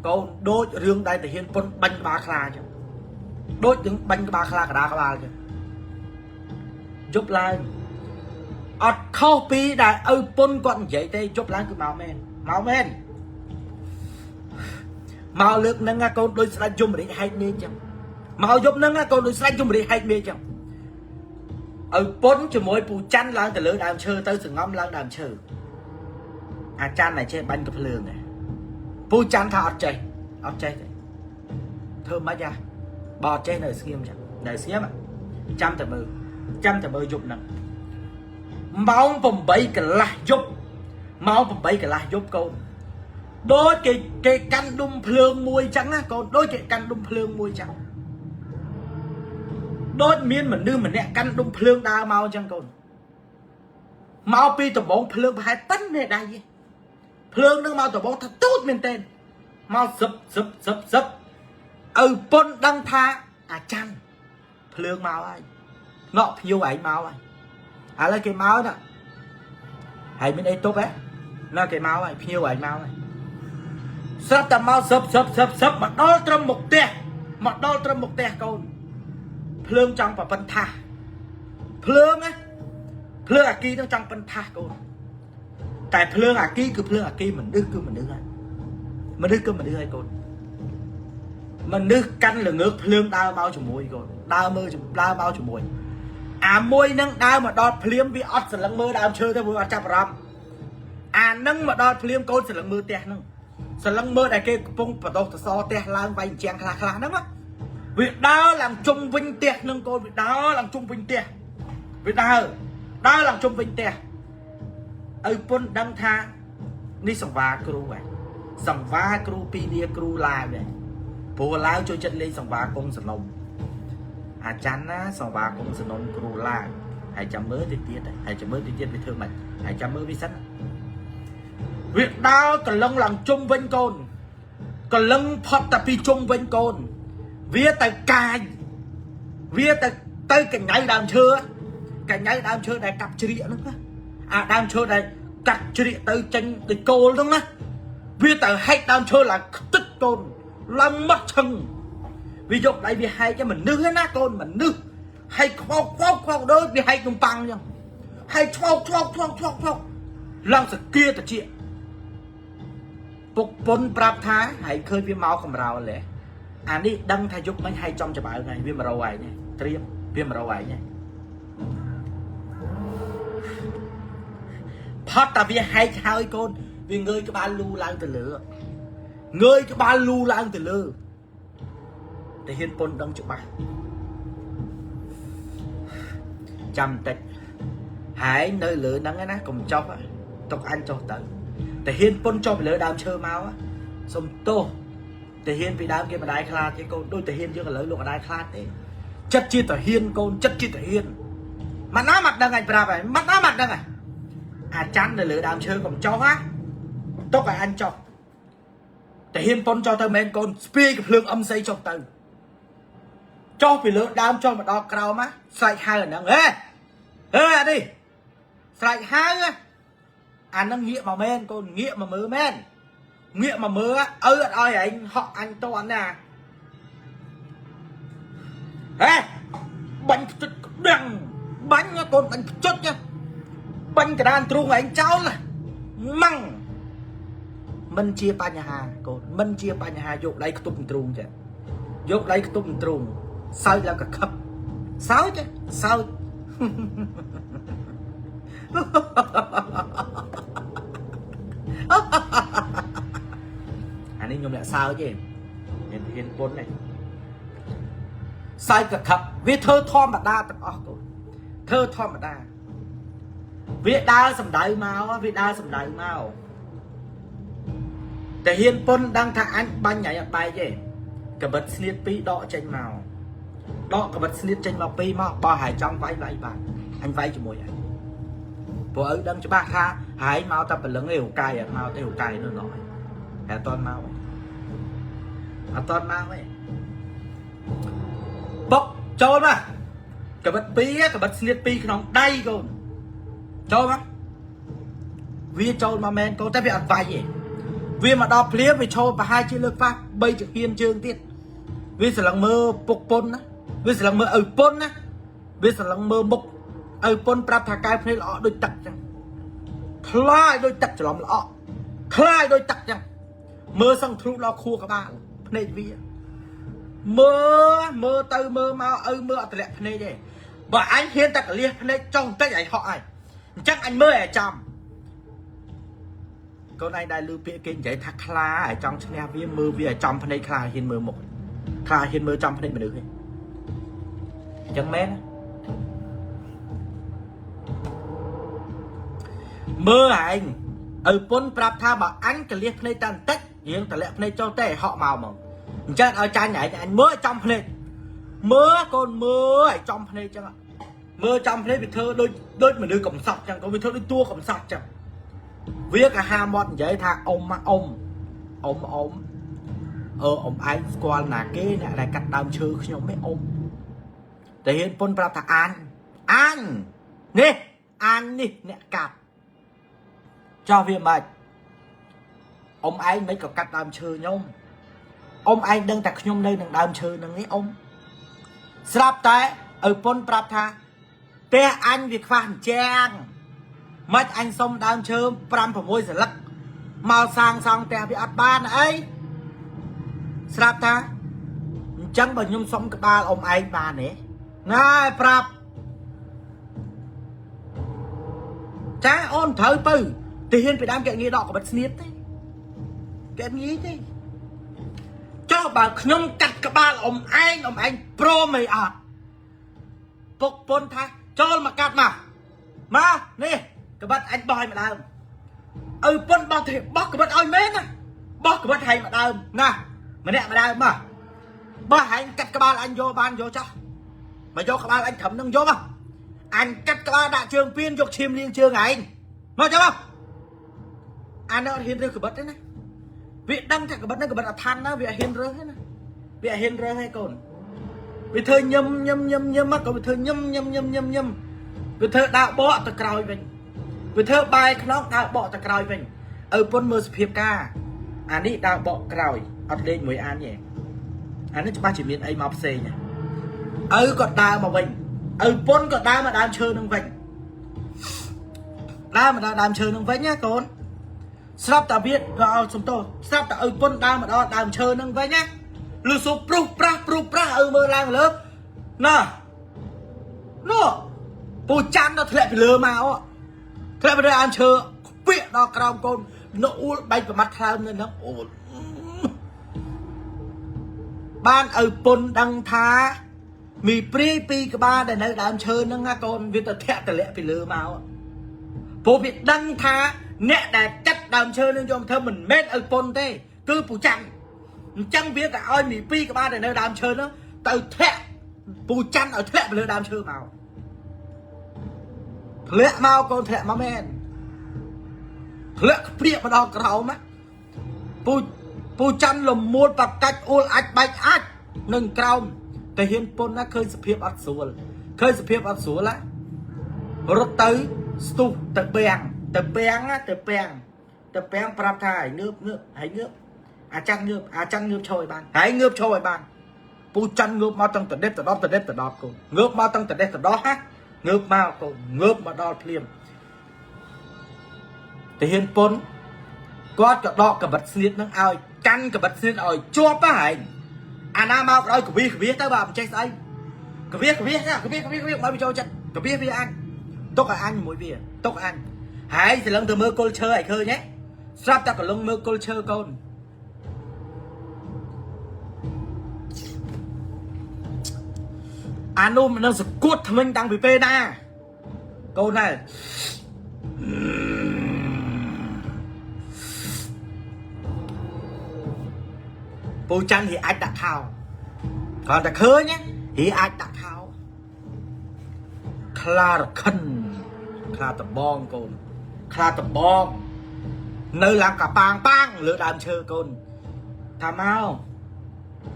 កូនដូចរឿងដែលតាហ៊ានពុនបាញ់ក្បាលខ្លាចឹងដូចនឹងបាញ់ក្បាលខ្លាកដាក្បាលចឹងយប់ឡើងអត់ខុសពីដែលឪពុនគាត់និយាយទេយប់ឡើងគឺមកមែនមកលើកហ្នឹងកូនដូចស្ដេចយមរាជហែកមេចឹងមកយប់ហ្នឹងកូនដូចស្ដេចយមរាជហែកមេចឹងឪពុនជាមួយពូច័ន្ទឡើងទៅលើដើមឈើទៅសងំឡើងដើមឈើអាចារ្យnàyចេះបាញ់កំភ្លើងដែរពូច័ន្ទថាអត់ចេះទេធ្វើម៉េចបើអត់ចេះនៅស្ងៀមចឹងនៅស្ងៀមចាំតែមើលយប់ហ្នឹងម៉ោង8កន្លះយប់កូនដូចគេកាន់ដុំភ្លើងមួយចឹងណាកូនដូចគេកាន់ដុំភ្លើងមួយចឹងដូចមានមនុស្សម្នាក់កាន់ដុំភ្លើងដើរមកចឹងកូនមកពីដំបងភ្លើងប្រហែលប៉ិននេះដៃភ្លើងនឹងមកដំបងថាទូចមែនតើមកសឹបឪពុនដឹងថាអាចារ្យភ្លើងមកហើយងក់ភ្ញៀវឯងមកហើយឥឡូវគេមកណាហើយមានអីទប់ហ៎ណាគេមកហើយភ្ញៀវឯងមកហើយស្រាប់តែមកសឹបមកដល់ត្រឹមមុខផ្ទះកូនភ្លើងចង់ប្រពន្ធថាភ្លើងអាគីនឹងចង់ប្រពន្ធថាកូនតែភ្លើងអាគីគឺភ្លើងអាគីមនុស្សគឺមនុស្សហើយកូនមនុស្សកាន់ល្ងើកភ្លើងដើរមកជាមួយកូនដើរមកជាមួយអាមួយនឹងដើរមកដល់ភ្លាមវាអត់សន្លឹងមើលដើមឈើទេព្រោះអត់ចាប់អារម្មណ៍អានឹងមកដល់ភ្លាមកូនសន្លឹងមើលផ្ទះហ្នឹងសន្លឹងមើលដែលគេកំពុងបដោះតសផ្ទះឡើងវាយជាងខ្លះហ្នឹងវាដើរឡើងជុំវិញផ្ទះនឹងកូនវាដើរឡើងជុំវិញផ្ទះឡើងជុំវិញផ្ទះឪពុនដឹងថានេះសង្វាគ្រូហើយសង្វាគ្រូពីនីគ្រូឡាវដែរព្រោះឡាវចូលចិត្តលេងសង្វាកុងសនំអាចារ្យណាសង្វាកុងសនំគ្រូឡាវហើយចាំមើលទៅទៀតហើយចាំមើលទៅទៀតវាធ្វើម៉េចហើយចាំមើលវាសិនវាដើរកលឹងឡើងជុំវិញកូនកលឹងផុតតែពីជុំវិញកូនវាទៅកាយវាទៅកញ្ញៃដើមឈើដែលកាប់ជ្រៀកហ្នឹងណាអាដើមឈើដែលកាប់ជ្រៀកទៅចេញទៅគោលហ្នឹងណាវាទៅហែកដើមឈើឡើងខ្ទេចកូនឡើងមកឈឹងវាយកដៃវាហែកមនុស្សណាកូនមនុស្សហែកខ្វោកដូចវាហែកនំប៉័ងអញ្ចឹងហែកឆ្វោកឡើងសគាតិចពុកពុនប្រាប់ថាហើយឃើញវាមកកំរោលហ៎អានេះដឹងថាយប់មិញហើយចំច្បើងហើយវាមករោឯងត្រៀមវាមករោឯងផត់តែវាហែកហើយកូនវាងើយក្បាលលូឡើងទៅលើតែហ៊ានពុនដឹងច្បាស់ចាំតិចហើយនៅលើហ្នឹងណាកុំចុះទុកអញចុះទៅតែហ៊ានពុនចុះពីលើដើមឈើមកសុំទោសតែហ៊ានពីដើមគេម្ដាយខ្លាចទេកូនដូចតែហ៊ានយើងឥឡូវលោកម្ដាយខ្លាចទេចិត្តជាតាហ៊ានកូនចិត្តជាតាហ៊ានមិនណាមកដឹងអញប្រាប់ហើយមិនណាមកដឹងអាចារ្យនៅលើដើមឈើកុំចុះណាទុកឲ្យអញចុះតែហ៊ានពុនចុះទៅមែនកូនស្ពាយកំភ្លើងអឹមសីចុះទៅចុះពីលើដើមចុះមកដល់ក្រោមស្រែកហៅអាហ្នឹងហេអានេះស្រែកហៅអាហ្នឹងងាកមកមែនកូនងាកមកមើលមែនងាកមកមើលឪអត់ឲ្យឯងហក់អញតន់ណាហេបាញ់ផ្ចិតដឹងបាញ់កូនបាញ់ផ្ចិតបាញ់កដានទ្រូងឯងចោលម៉ាំងមិនជាបញ្ហាកូនមិនជាបញ្ហាយកដៃខ្ទប់ទ្រូងចាយកដៃខ្ទប់ទ្រូងសើចឡើងកខឹបសើចអានេះខ្ញុំអ្នកសើចទេមានហ៊ានពុននេះ sai cực khập vì thơ thom mà đa tập óc cô thơ thom mà đa vì đa sầm đại màu vì đa sầm đại màuแต่เฮียนปนดังทางอันบันใหญ่ไปเย่กระบัดสนิทปีดอกจังเมาดอกกระบัดสนิทจังเมาปีมาบ่หายจังไว้บานanh vay cho mùi anh bộ ở đâm cho bác ha hãy mau tập lớn đều cay à mau đều cay nữa nói à toàn mau ấy bốc trôi mà cái bật pi cái bật sliết pi nó đầy còn trôi mà vì trôi mà men cô ta bị ăn vay gì vì mà đọc liếc vì trôi và hai chữ lực pháp bây chữ hiên chương tiết vì sẽ lần mơ bốc pôn á vì sẽ lần mơ pôn á vì sẽ lần mơ bốc pônปรับทางกายเพลอโดยตักจังคล้ายโดยตักจะล้อมละคล้ายโดยตักจังเมื่อสังทรุเราคู่กับบ้านเพลวีเมื่อตือเมื่อมาเมื่อแต่ละเพลเด้บ่อันเฮียนตักเลียเพลจ้องตั้งใหญ่họ ai chắc anh mới ở trong câu này đại lưu bịa kinh vậy thắc khla ở trong channel vi mưa vi ở trong phê khla hiên mưa một khla hiên mưa trong phê mà được chẳng mét mơ anh pôn prap tha bảo anh cái liệt play tan tết riêngแต่ละ play cho tệ họ màu mà chắc ở trang nhảy anh mơ trong play mơ con mơ ở trong play chẳng ạ mơ trong play bị thơ đôi mà đưa cổng sọc chẳng có bị thơ đôi tua cổng sọc chẳng viết cả hai món vậy thà ông anh quan là cái này là cắt đam chơi khi ông mấy ôngแต่เห็นปนปรับทางอันนี่เนี่ยกัดcho việc mà ông anh mấy cặp đam chơi nhông ông anh đang đặt nhông đây đang đam chơi đang ấy ông sắp tới ở pon prap tha te anh việc phản trang mất anh xong đam chơi pram của môi giờ lắc màu sang xong te bị ắt ban ấy sắp ta chẳng bao nhung xong cái ba ông anh ba này ngay prap trái ôn thở từ thì hiên phải đam kệ nghe đỏ của bật sniết đấy kệ nghĩ thế cho bà nhung cắt cái ba ông anh pro mày à bốc pôn tha cho mà cắt mà nè cái bật anh bòi mà đào pôn bao thì bóc cái bật oi mến à bóc cái bật hay mà đào nè mà nè mà đào mà ba anh cắt cái ba là anh vô ban vô cho mà vô cái ba anh thẩm nâng vô mà anh cắt cái ba đại trường viên dục chim liên trường anh nói cho không anh nó hiên rơi cái bật đấy này vị đăng cái bật nó cái bật là than đó vị hiên rơi hết này vị hiên rơi hay còn vị thơ nhâm mắt còn vị thơ nhâm vị thơ đạo bỏ từ còi mình vị thơ bài nó đạo bỏ từ còi mình pôn mơ phiệp ca anh đi đạo bỏ còi ở lên mới an nhỉ anh nó ba chỉ miền ấy mọc xề nhỉ còn đào mà mình pôn còn đào mà đào chơi nông vịnh đào mà đào chơi nông vịnh nhá con sắp ta biết vào chúng tôi sắp ta pôn đào mà đào chơi nông vịnh nhá lưu số pru pra mơ lang lớp nè nó bù chăn nó thẹn phải lừa màu thẹn phải đây ăn chơi biết đó còng con nó bay vào mặt tham nên nó ban pôn đăng thá mì pri pi cái ba để nơi đám chơi nó nghe con vì tao thẹn tại lẽ phải lừa màu phố việt đăng thá nè để cắt đám chơi nên cho thơ mình mét pôn thế cứ bù chăn chẳng biết là ơi mì pi cái ba để nơi đám chơi nó tao thẹn bù chăn ở thẹn phải lừa đám chơi màu lẽ mau con thẹn mà men lẽ priệp mà đo cái má bù chăn là một bạc cách ôn ạch bạch ạch nâng caoแต่เห็นปนนะเคยสเปียบอัดสูลละรถตื้อสตูตะเปียงปรับถ่ายเงือบให้เงือบอาจังเงือบโชยบ้านให้เงือบโชยบ้านปูจันเงือบมาตั้งแต่เด็ดแต่ดอกกูเงือบมาตั้งแต่เด็ดแต่ดอกฮะเงือบมากูเงือบมาดอเพลียมแต่เห็นปนก็จะดอกกับบัดสนิทนั่งเอากันกับบัดสนิทเอาจั่วป้าหายanh am mau rồi cái biết tới bà chơi say cái biết mới bị trôi chết cái biết anh tốt là anh mỗi việc tốt anh hãy thì lần từ mơ cô chơi hãy khơi nhé sắp ta còn lần mơ cô chơi con អានោះមិននឹងសគួតថ្មិញតាំងពីពេលណាកូនណាពូច័ន្ទthìអាចដាក់ខោcònតែឃើញthìអាចដាក់ខោខ្លារខិនខ្លាតបងកូនខ្លាតបងនៅឡើងកាប៉ាងប៉ាងលើដើមឈើកូនថាមក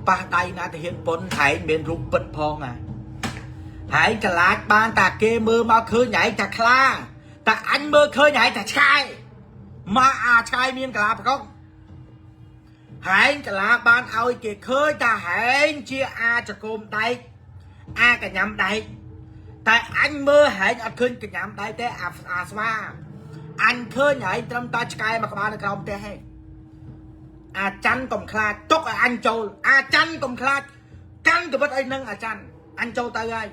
ប៉ះដៃណាទៅហ៊ានប៉ុនហែងមានរូបពិតផងហែងកលាចបានតាគេមើលមកឃើញហែងតែខ្លាតែអញមើលឃើញហែងតែឆ្កែមកអាឆ្កែមានកលាប្រកបហែងកលាបានឲ្យគេឃើញថាហែងជាអាចកុំដែកអាកញ្ញាំដែកតែអញមើលហែងអត់ឃើញកញ្ញាំដែកទេអាស្វាអញឃើញហែងត្រឹមតែឆ្កែមកក្បាលនៅក្រោមផ្ទះហេអាច័ន្ទកុំខ្លាចទុកឲ្យអញចូលអាច័ន្ទកុំខ្លាចកាន់កបិតអីនឹងអាច័ន្ទអញចូលទៅហើយ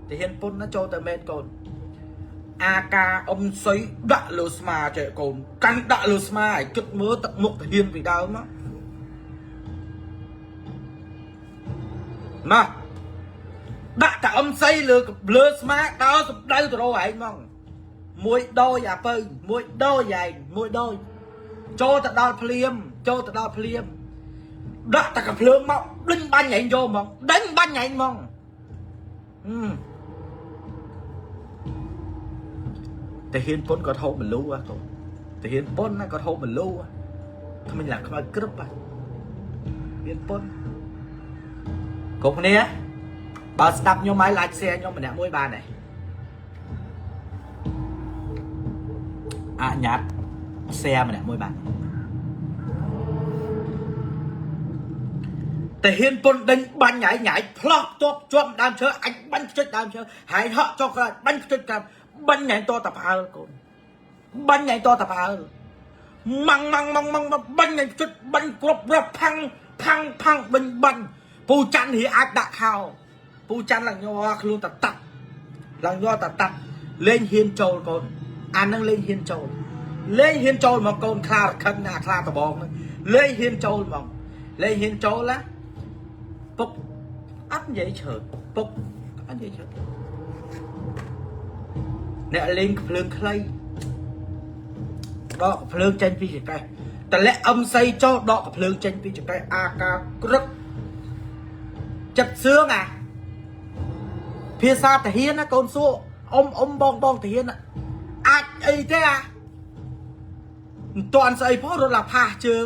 ទាហានពុនណាចូលទៅមែនកូនអាការអ៊ំសុយដាក់លើស្មាចេះកូនកាន់ដាក់លើស្មាឲ្យគិតមើលទឹកមុខទាហានពីដើមណាដាក់តែអ៊ំសុយលើស្មាដល់សម្ដៅទៅរកឯងហ្មងមួយដោយអាពៅមួយដោយឯងមួយដោយចូលទៅដល់ភ្លាមចូលទៅដល់ភ្លាមដាក់តែកំភ្លើងមកដេញបាញ់ឯងយកហ្មងដេញបាញ់ឯងហ្មងតែហ៊ានពុនក៏ហូបមលូកូនតែហ៊ានពុនណាក៏ហូបមលូគ្មានឡើងខ្មៅក្រឹបហ៊ានពុនគ្រប់គ្នាបើស្ដាប់ខ្ញុំហើយ like share ខ្ញុំម្នាក់មួយបានដែរអញ្ញាត share ម្នាក់មួយបានតែហ៊ានពុនដេញបាញ់ញ៉ៃផ្លោះជាប់ដើមឈើអញបាញ់ខ្ចុចដើមឈើហើយហក់ចុះក្រោយបាញ់ខ្ចុចក្រោយបាញ់ញ៉ៃតតផ្អើលកូនបាញ់ញ៉ៃតតផ្អើលម៉ាំងបាញ់ញ៉ៃខ្ចុចបាញ់គ្រប់រាប់ផាំងបាញ់ពូច័ន្ទហីអាចដាក់ខោពូច័ន្ទឡើងញ័រខ្លួនតតាត់ឡើងញ័រតតាត់លេងហ៊ានចូលកូនអានឹងលេងហ៊ានចូលមកកូនខ្លារខិនអាខ្លាតបងហ្នឹងលេងហ៊ានចូលហ្មងលេងហ៊ានចូលណាពុកអត់និយាយឈើពុកអត់និយាយឈើអ្នកលេងភ្លើងខ្លីដកភ្លើងចេញពីចង្កេះតលាក់អឹមសៃចូលដកភ្លើងចេញពីចង្កេះអាការក្រឹកចិត្តសឿងភាសាទាហានណាកូនសួរអ៊ំបងទាហានអាចអីទេមិនតាន់ស្អីផងរត់ឡាផាសជើង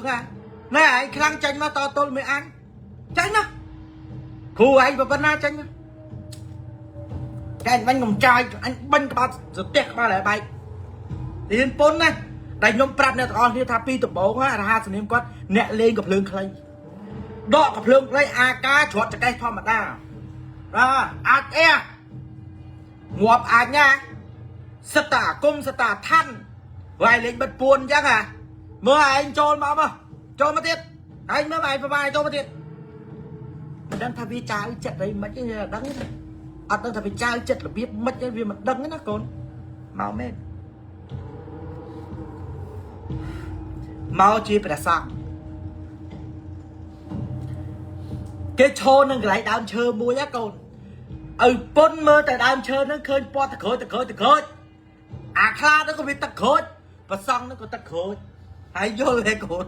ណែឯងខ្លាំងចាញ់មកតទល់មួយអញចាញ់ណាគ្រូឯងប៉ុណ្ណាចាញ់តែបាញ់កុំចាយអញបាញ់ក្បាលសទះក្បាលហើយបែកទាហានពុនណាដែលខ្ញុំប្រាប់អ្នកទាំងអស់គ្នាថាពីដំបងរហ័សនាមគាត់អ្នកលេងកំភ្លើងខ្លីដកកំភ្លើងខ្លីអាការច្រត់ចកេះធម្មតាអាចអែងាប់អាចណាសិតតាអាគមសិតតាឋានវាយលេងបិទពួនអញ្ចឹងមើលឯងចូលមកទៀតឯងមើលឯងប្រវាយចូលមកទៀតមិនដឹងថាវាចៅចិត្តអីមិនទេដឹងអត់ដឹងថាវាចៅចិត្តរបៀបមិនទេវាមិនដឹងណាកូនមកមែនមកជាព្រះសង្ឃគេឈរនឹងកន្លែងដើមឈើមួយណាកូនឲ្យពុនមើលតែដើមឈើហ្នឹងឃើញពណ៌តក្រូចអាខ្លាហ្នឹងក៏វាទឹកក្រូចប្រសង់ហ្នឹងក៏ទឹកក្រូចហើយយល់ទេកូន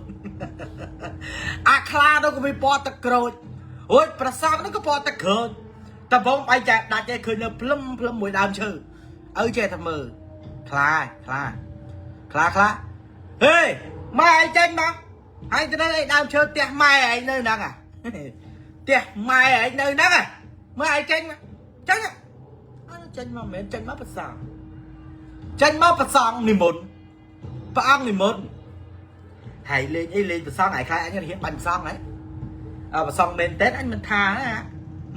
អាខ្លាហ្នឹងក៏វាពណ៌ទឹកក្រូចរួចប្រសង់ហ្នឹងក៏ពណ៌ទឹកក្រូចតែបងបែកចែកដាច់ទេឃើញនៅភ្លឹមមួយដើមឈើឲ្យចេះតែមើលខ្លាហេម៉ែឯងចេញមកហើយទៅនៅឯដើមឈើផ្ទះម៉ែឯងនៅហ្នឹងផ្ទះម៉ែឯងនៅហ្នឹងមើលឯងចេញមកចេញមកមិនមែនចេញមកប្រសង់និមន្តព្រះអង្គនិមន្តហើយលេងអីលេងប្រសង់ឯខ្លាចអញរៀនបាញ់ប្រសង់ហើយប្រសង់មែនតើអញមិនថា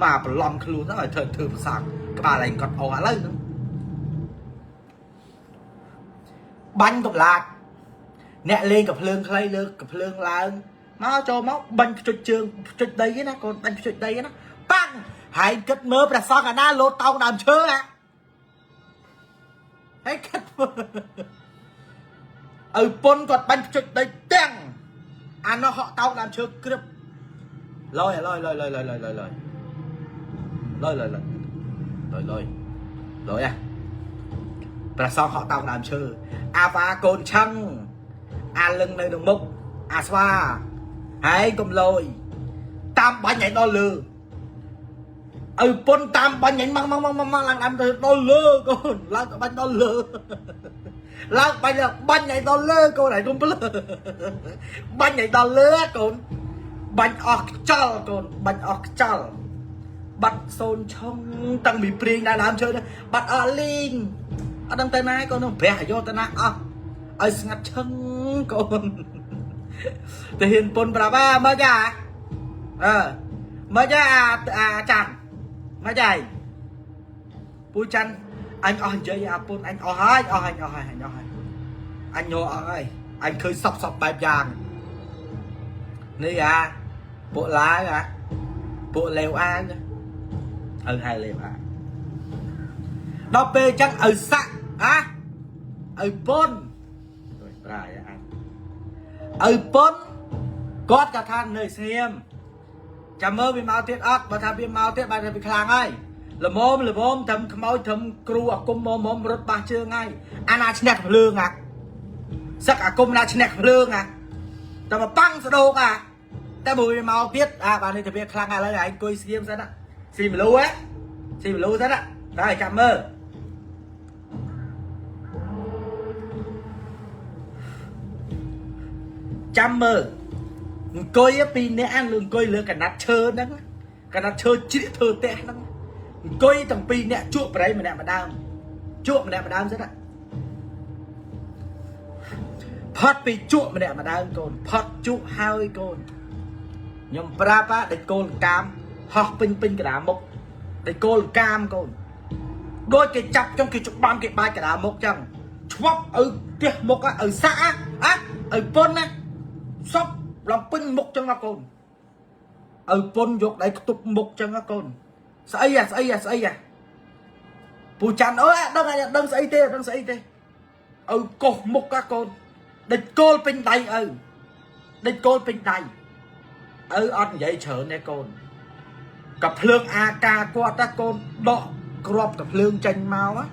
មកប្រឡំខ្លួនហ្នឹងឲ្យធ្វើប្រសង់ក្បាលឯងគាត់អស់ឥឡូវហ្នឹងបាញ់កំឡាចអ្នកលេងកំភ្លើងខ្លីលើកំភ្លើងឡើងមកចូលមកបាញ់ខ្ចុចជើងខ្ចុចដីណាកូនបាញ់ខ្ចុចដីណាប៉ាំងហើយគិតមើលព្រះសង្ឃអាណាលោតតោងដើមឈើហើយគិតមើលឲ្យពុនគាត់បាញ់ខ្ចុចដីទាំងអានោះហក់តោងដើមឈើក្រឹបលយ lôi à và xong họ tao làm chơi à và cồn chăng à lưng nơi đồng mục à xoa hãy cùng lôi tam bánh nhảy đo lừa pôn tam bánh nhảy mang làm ăn từ đo lừa con làm bánh đo lừa làm bánh là bánh nhảy đo lừa cô này cũng lừa bánh nhảy đo lừa con bánh ọc chal con bánh ọc chal bắt xôn trong tăng bị priêng đã làm chơi đó bắt ở linh ở đằng tay này con nó bẻ vô tay này ở ngắt chân con thì hiện pôn bà ba mới ra mới ra chẳng mới chạy bùi chăn anh chơi pôn anh anh nhỏ ơi anh khơi sọc bài vàng này bộ lá bộ lều an hai lều đó bê chắc sạ pôn rồi anh pôn có cả than nơi xem chăm mơ bị mau tiết ốc mà thà bị mau tiết bài bị khlang ấy là mồm thầm máu thầm cừu cung mồm rốt ba chưa ngay anh snack lương sắc cung là snack lương tao mà băng sao đâu ta bùi mau tiết bà này thì biết khlang lấy anh coi xem ra đó xem lú ra đó đây chăm mơ chăm mơ coi pin này ăn luôn coi lừa cả nát chơi chỉ thơ tệ đó coi thằng pin này chuột vào đấy mà nè mà đam rất ạ phát bị chuột mà nè mà đam con phát chuột hai con nhom prapa để con cam học pin cái đá mốc để con cam con đôi cái chập trong cái chụp bám cái bài cái đá mốc chẳng chụp cái mốc ở xã ở pôn á sắp làm pin mục chân con pôn dục đấy tục mục chân con xây bù chăn ơi đừng xây tê cột mục các con địch cô pin tay địch cô pin tay ăn vậy chờ nè con cặp lương AK qua ta con đọ crop cặp lương tranh mau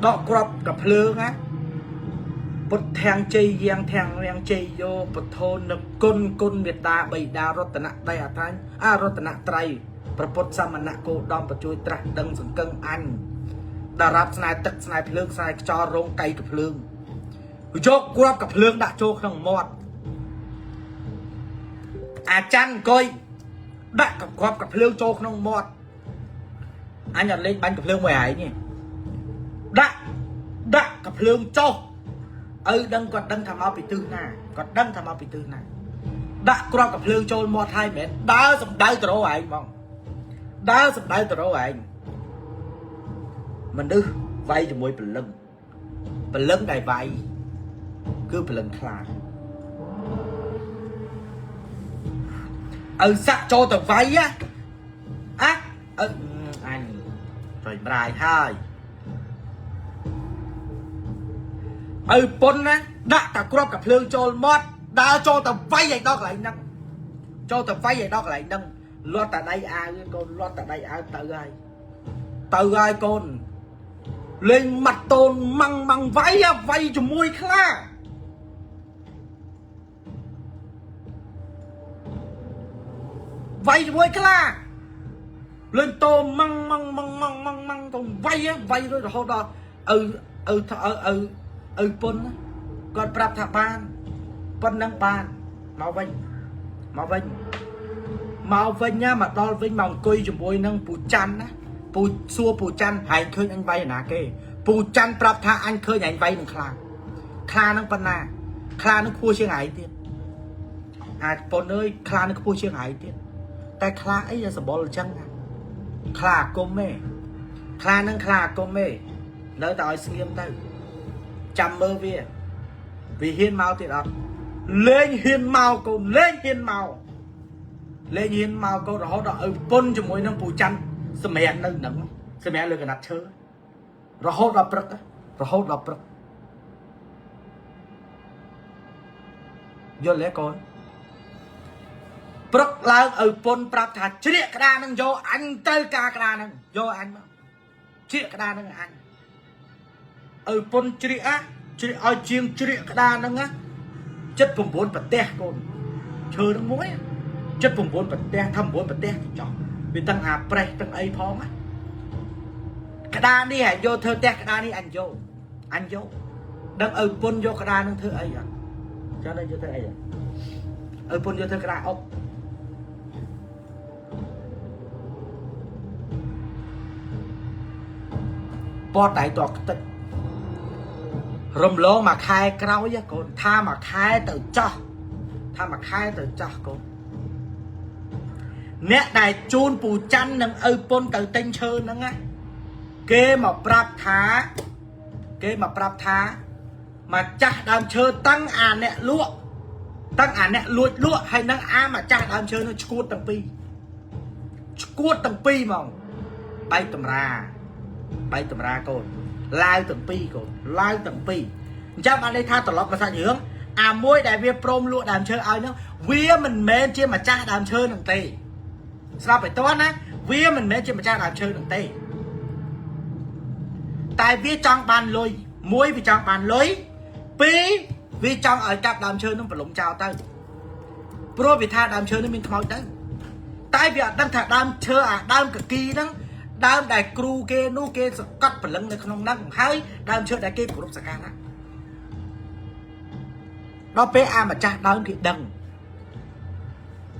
đọ crop cặp lương bột thang chơi giang chơi vô bột thôn nực côn Việt ta bày đa rót tận tay rót tận tay bột sa mình cô đom bột chui trạc đằng sừng cân anh đà ráp snai tức snai lương snai cho rong cây cặp lương chốt crop cặp lương đã chốt không mọt chăn coi đã crop cặp lương chốt không mọt anh nhận lên bánh cặp lương ngoài ấy nhỉ đã cặp lương chốt đăng thầm áo bị tư nè đã có cặp lương trôi một hai mét đá sập đáy tro anh mong đá sập đáy tro anh mình đưa vay cho mỗi phần lưng này vay cứ phần lưng khla sạ cho tờ vay anh rồi bài hai pôn đã cả crop cặp lương cho mót đã cho tầm vay vậy đó lại nâng lo tại đây con lo tại đây từ ai con lên mặt tôn măng vay cho môi khla vay cho môi khla lên tô măng còn vay rồi hồi đó pôn còn prap thả ban pôn nâng ban mau vinh nhá mà đo vinh mong coi chùm bôi nâng pù chăn pù chăn hay khơi anh vay nà kê pù chăn prap thả anh khơi anh vay nâng khla nâng pan na khla nâng khua chiêng hải tiết pôn ơi khla nâng khua chiêng hải tiết tại khla ấy là sờ bò chăng khla cô mê khla nâng khla cô mê lỡ tao sinh nghiêm tay chăm mơ vì hiên mau thì đó lên hiên mau câu đó pôn cho mỗi năm phù chăn xem mẹ nâng xem mẹ lừa cái nát chơi rồi hốt đập vô lẽ con bựcឡើងpôn prap thà chĩa cái đa nâng vô anh tới ca cái đa nâng vô anh chia cái đa năng anh ở pon chia ở chiêng chia cái đa năng á chất vùng bốn bật te con chơi nó muối chất vùng bốn bật te thăm bốn bật te cho vì tăng à pre tăng ấy phong á cái đa đi hãy vô thơ te cái đa đi anh vô đang ở pon vô cái đa năng thơ ấy à cho nên vô thơ ấy à ở pon vô thơ cái đa ốc bó đại tọt tích rùm lô mà khai cáo với con tha mà khai từ cho con nét đại chôn bù chăn nâng ơi pôn từ tinh chơ nâng á kê mà prap thá mà chắc đàm chơ tăng à nẹ lụa hay nâng á mà chắc đàm chơ nó chuốt tầng pi mong bay tầm ra con lai tầng pi chắc anh đây tha tỏ lọc mà sao dưỡng à môi đại viên prom lụa đàm chơi ai nó vía mình mến chia mà cha đàm chơi đằng tì sao phải toán á vía mình mến chia mà cha đàm chơi đằng tì tại vía trong bàn lôi môi vì trong bàn lối pi vì trong ở cặp đàm chơi nó phải lụng chào tay pro vì tha đàm chơi nó mình không tới tại vì đang thả đàm chơi à đàm cực kỳ đó đàm đại cru kê nu kê cắt phần lưng này không năng hay đàm chơi đại kê của lúc sạc á đó bé à mà cha đám kì đằng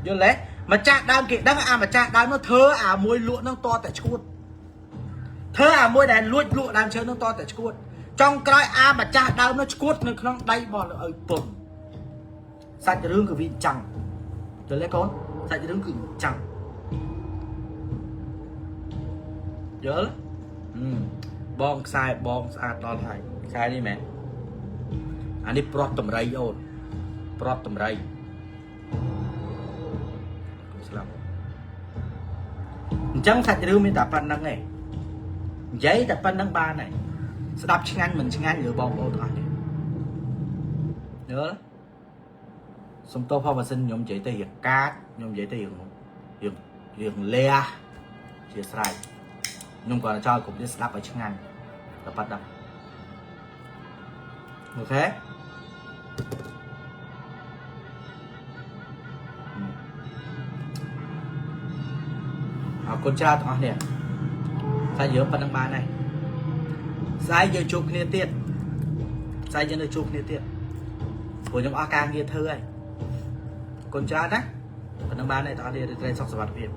vô lấy mà cha đám kì đằng à mà cha đám nó thơ à môi lụa nó to tại chuột thơ à môi đèn lụa đám chơi nó to tại chuột trong cái à mà cha đám nó chuột nó đây bỏ ở tuần sạch rương của vị chẳng rồi lấy con sạch rương của chẳng nhớ bong sai đo thầy sai đi mẹ anh đi prot tầm ray ôn prot tầm ray chẳng sạch đưa mình tập phần năng này giấy tập phần năng ba này sẽ đọc tiếng Anh mình tiếng Anh giữa bong ô thoại nhớ xong tôi phong và xin nhóm giấy tay hiện cát nhóm giấy tay hiện le chia sài nhóm còn là cho cũng đi slap ở tiếng Anh tập bắt đầu ok con cha tụi nè sai giữa phần đăng bài này sai giờ chụp liên tiết sai giờ chụp liên tiết của những AK kia thơ ấy con cha đó phần đăng bài này tụi nè để sọc sọc việc